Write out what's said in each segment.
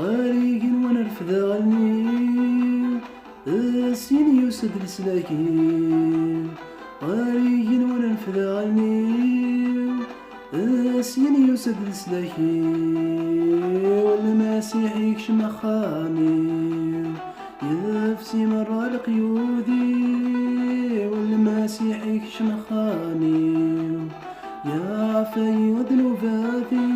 غاريق ونرفد غني السين يسد السلاكين غاريق ونرفد غني السين يسد السلاكين والمسيح يكشم خامي يفسي مرة القيودي والمسيح يكشم خامي يا فيض نباتي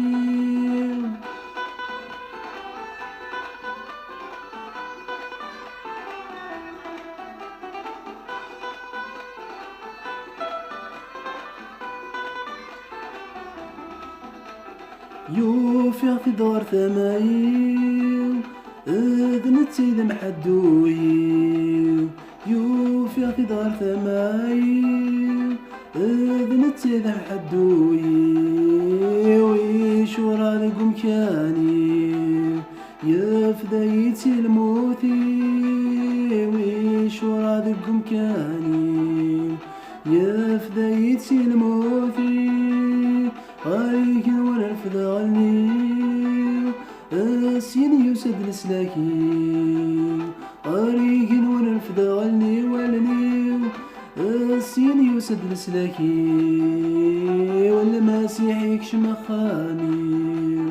يوفي في دار ثمايل إذن تسيد محدوي يوفي في دار ثمايل إذن تسيد محدوي ويش ورا ذقم كاني يفديتي الموتي ويش ورا ذقم كاني يفديتي الموتي غاريك ونرفد غني السين يسد السلاكين غاريك ونرفد غني والني السين يسد السلاكين والمسيح يكشم خامي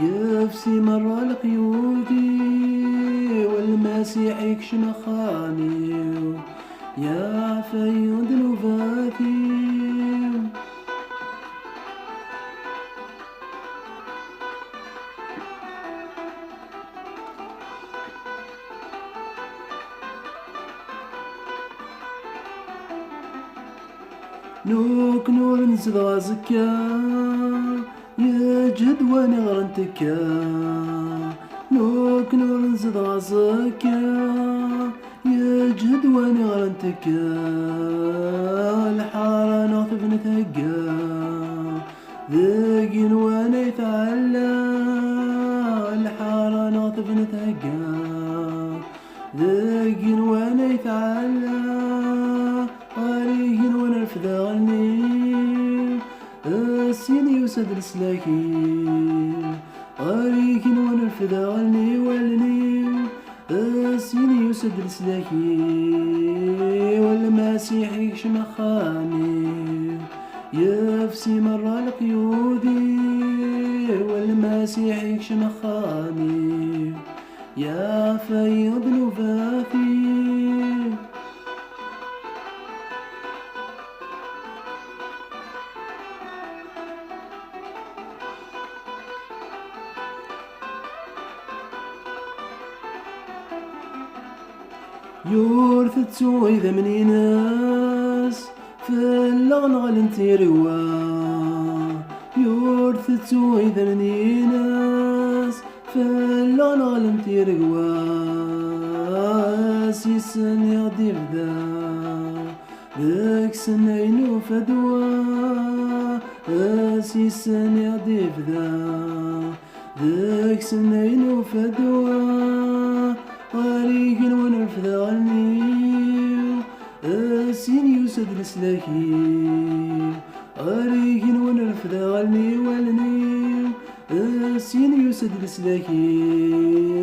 يفسي مرة القيودي والمسيح يكشم خامي يا فيض نباتي نوك نور نزد غازكا يجد واني غرنتكا نوك نور نزد غازكا يجد واني غرنتكا الحارة نغطف نتهقا ذاقين وانا يتعلى الحارة نغطف نتهقا ذاقين وانا يتعلى غاريق ونرفد غني السين يسد السلاكين غاريق ونرفد غني والني السين يسد السلاكين والمسيح يكشم خامي يفسي مرة القيودي والمسيح يكشم خامي يا فيض نباتي يورث تسوي ذمني ناس في اللغنغل انتيروا يورث تسوي ذمني ناس في اللغنغل انتيروا سيسن يغدي بدا ذاك سنين فدوا سيسن يغدي بدا ذاك سنين فدوا غاريق ونرفد غني السين يسد السلاكين غاريق ونرفد غني والني السين يسد السلاكين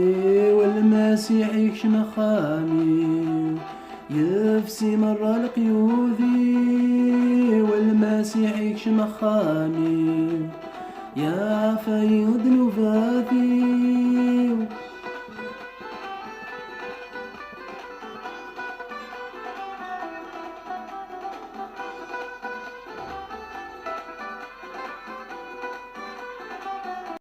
والمسيح يكشم خامي يفسي مرة القيودي والمسيح يكشم خامي يا فيض نباتي